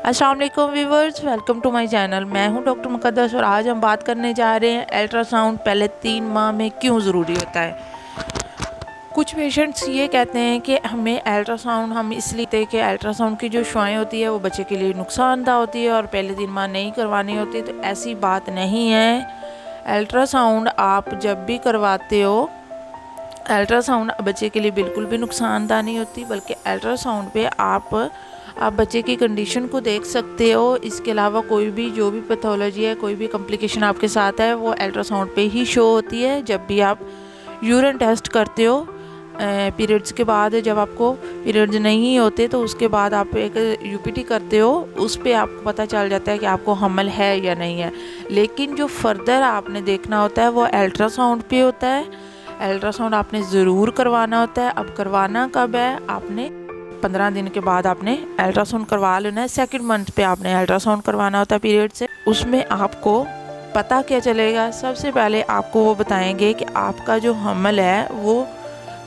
अस्सलाम वालेकुम viewers, welcome to my channel. मैं हूं डॉक्टर मुक़द्दस और आज हम बात करने जा रहे हैं अल्ट्रासाउंड पहले 3 माह में क्यों ज़रूरी होता है। कुछ पेशेंट्स ये कहते हैं कि हमें अल्ट्रासाउंड हम इसलिए देते हैं कि अल्ट्रासाउंड की जो शुआएँ होती है वो बच्चे के लिए नुकसानदा होती है और पहले 3 माह नहीं करवानी होती, तो ऐसी बात नहीं है। अल्ट्रासाउंड आप जब भी करवाते हो, अल्ट्रासाउंड बच्चे के लिए बिल्कुल भी नुकसानदा नहीं होती, बल्कि अल्ट्रासाउंड पे आप बच्चे की कंडीशन को देख सकते हो। इसके अलावा कोई भी जो भी पैथोलॉजी है, कोई भी कॉम्प्लिकेशन आपके साथ है, वो अल्ट्रासाउंड पे ही शो होती है। जब भी आप यूरिन टेस्ट करते हो पीरियड्स के बाद, जब आपको पीरियड्स नहीं होते तो उसके बाद आप एक यूपीटी करते हो, उस पे आपको पता चल जाता है कि आपको हमल है या नहीं है। लेकिन जो फर्दर आपने देखना होता है वो अल्ट्रासाउंड पे होता है। अल्ट्रासाउंड आपने ज़रूर करवाना होता है। अब करवाना कब है? आपने 15 दिन के बाद आपने अल्ट्रासाउंड करवा लेना है। सेकंड मंथ पे आपने अल्ट्रासाउंड करवाना होता है पीरियड से। उसमें आपको पता क्या चलेगा? सबसे पहले आपको वो बताएंगे कि आपका जो हमल है वो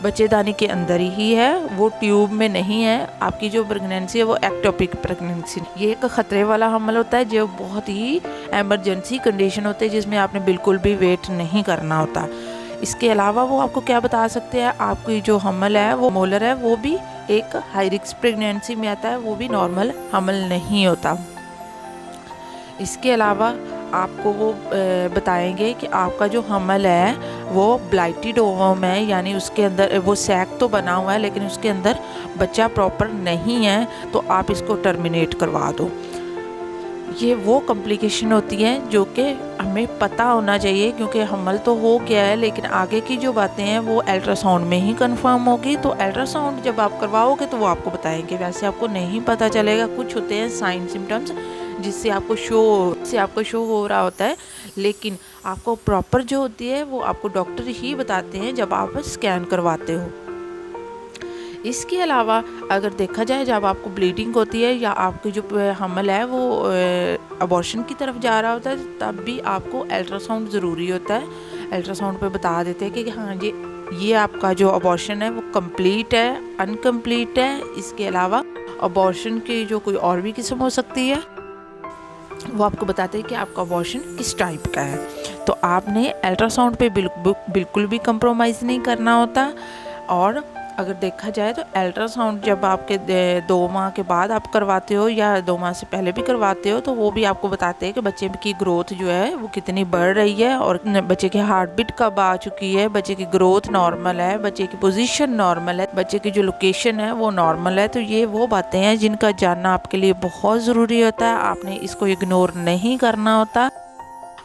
बच्चेदानी के अंदर ही है, वो ट्यूब में नहीं है। आपकी जो प्रेगनेंसी है वो एक्टोपिक प्रेगनेंसी, ये एक ख़तरे वाला हमल होता है जो बहुत ही एमरजेंसी कंडीशन होती है, जिसमें आपने बिल्कुल भी वेट नहीं करना होता। इसके अलावा वो आपको क्या बता सकते हैं, आपकी जो हमल है वो मोलर है, वो भी एक हाई रिस्क प्रेगनेंसी में आता है, वो भी नॉर्मल हमल नहीं होता। इसके अलावा आपको वो बताएंगे कि आपका जो हमल है वो ब्लाइटेड ओवम है, यानी उसके अंदर वो सैक तो बना हुआ है लेकिन उसके अंदर बच्चा प्रॉपर नहीं है, तो आप इसको टर्मिनेट करवा दो। ये वो कॉम्प्लिकेशन होती है जो कि हमें पता होना चाहिए, क्योंकि हमल तो हो गया है लेकिन आगे की जो बातें हैं वो अल्ट्रासाउंड में ही कंफर्म होगी। तो अल्ट्रासाउंड जब आप करवाओगे तो वो आपको बताएंगे, वैसे आपको नहीं पता चलेगा। कुछ होते हैं साइन सिम्टम्स जिससे आपको शो हो रहा होता है, लेकिन आपको प्रॉपर जो होती है वो आपको डॉक्टर ही बताते हैं जब आप स्कैन करवाते हो। इसके अलावा अगर देखा जाए, जब आपको ब्लीडिंग होती है या आपकी जो हमल है वो अबॉर्शन की तरफ जा रहा होता है, तब भी आपको अल्ट्रासाउंड ज़रूरी होता है। अल्ट्रासाउंड पे बता देते हैं कि हाँ जी, ये आपका जो अबॉर्शन है वो कंप्लीट है, अनकम्प्लीट है। इसके अलावा अबॉर्शन की जो कोई और भी किस्म हो सकती है, वो आपको बताते हैं कि आपका अबॉर्शन किस टाइप का है। तो आपने अल्ट्रासाउंड पे बिल्कुल भी कंप्रोमाइज़ नहीं करना होता। और अगर देखा जाए तो अल्ट्रासाउंड जब आपके 2 माह के बाद आप करवाते हो या 2 माह से पहले भी करवाते हो, तो वो भी आपको बताते हैं कि बच्चे की ग्रोथ जो है वो कितनी बढ़ रही है और बच्चे की हार्ट बीट कब आ चुकी है, बच्चे की ग्रोथ नॉर्मल है, बच्चे की पोजीशन नॉर्मल है, बच्चे की जो लोकेशन है वो नॉर्मल है। तो ये वो बातें हैं जिनका जानना आपके लिए बहुत ज़रूरी होता है। आपने इसको इग्नोर नहीं करना होता।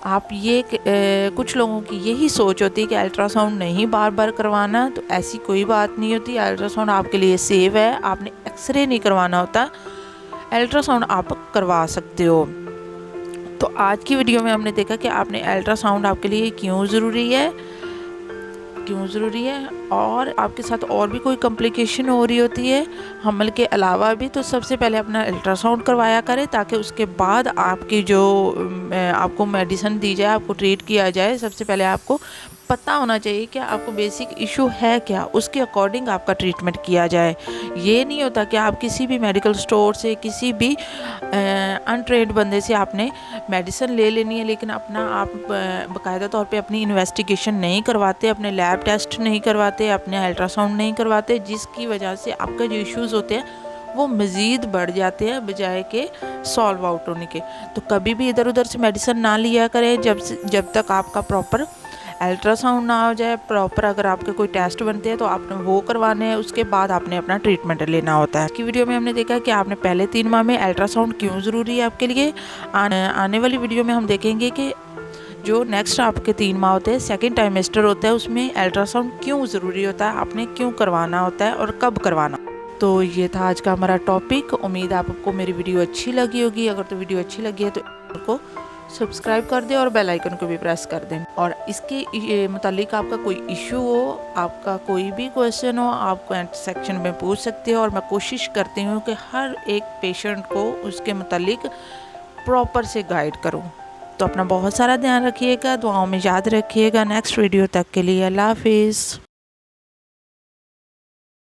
आप ये कुछ लोगों की यही सोच होती है कि अल्ट्रासाउंड नहीं बार बार करवाना, तो ऐसी कोई बात नहीं होती। अल्ट्रासाउंड आपके लिए सेफ है। आपने एक्सरे नहीं करवाना होता, अल्ट्रासाउंड आप करवा सकते हो। तो आज की वीडियो में हमने देखा कि आपने अल्ट्रासाउंड आपके लिए क्यों ज़रूरी है और आपके साथ और भी कोई कॉम्प्लिकेशन हो रही होती है हमल के अलावा भी, तो सबसे पहले अपना अल्ट्रासाउंड करवाया करें, ताकि उसके बाद आपकी जो आपको मेडिसिन दी जाए, आपको ट्रीट किया जाए, सबसे पहले आपको पता होना चाहिए कि आपको बेसिक इशू है क्या, उसके अकॉर्डिंग आपका ट्रीटमेंट किया जाए। ये नहीं होता कि आप किसी भी मेडिकल स्टोर से, किसी भी अनट्रेंड बंदे से आपने मेडिसिन ले लेनी है, लेकिन अपना आप बाकायदा तौर पे अपनी इन्वेस्टिगेशन नहीं करवाते, अपने लैब टेस्ट नहीं करवाते, अपने अल्ट्रासाउंड नहीं करवाते, जिसकी वजह से आपका जो इश्यूज़ होते हैं वो मज़ीद बढ़ जाते हैं बजाय के सॉल्व आउट होने के। तो कभी भी इधर उधर से मेडिसिन ना लिया करें जब तक आपका प्रॉपर अल्ट्रासाउंड ना हो जाए। प्रॉपर अगर आपके कोई टेस्ट बनते हैं तो आपने वो करवाने हैं, उसके बाद आपने अपना ट्रीटमेंट लेना होता है। की वीडियो में हमने देखा कि आपने पहले 3 माह में अल्ट्रासाउंड क्यों ज़रूरी है आपके लिए। आने वाली वीडियो में हम देखेंगे कि जो नेक्स्ट आपके 3 माह होते हैं, सेकेंड टाइमेस्टर होता है, उसमें अल्ट्रासाउंड क्यों ज़रूरी होता है, आपने क्यों करवाना होता है और कब करवाना। तो ये था आज का हमारा टॉपिक। उम्मीद है आपको मेरी वीडियो अच्छी लगी होगी। अगर तो वीडियो अच्छी लगी है तो को सब्सक्राइब कर दें और बेल आइकन को भी प्रेस कर दें। और इसके मुतालिक आपका कोई इशू हो, आपका कोई भी क्वेश्चन हो, आप कमेंट सेक्शन में पूछ सकते हो और मैं कोशिश करती हूँ कि हर एक पेशेंट को उसके मुतालिक प्रॉपर से गाइड करूँ। तो अपना बहुत सारा ध्यान रखिएगा, दुआओं में याद रखिएगा। नेक्स्ट वीडियो तक के लिए अल्लाह हाफिज़।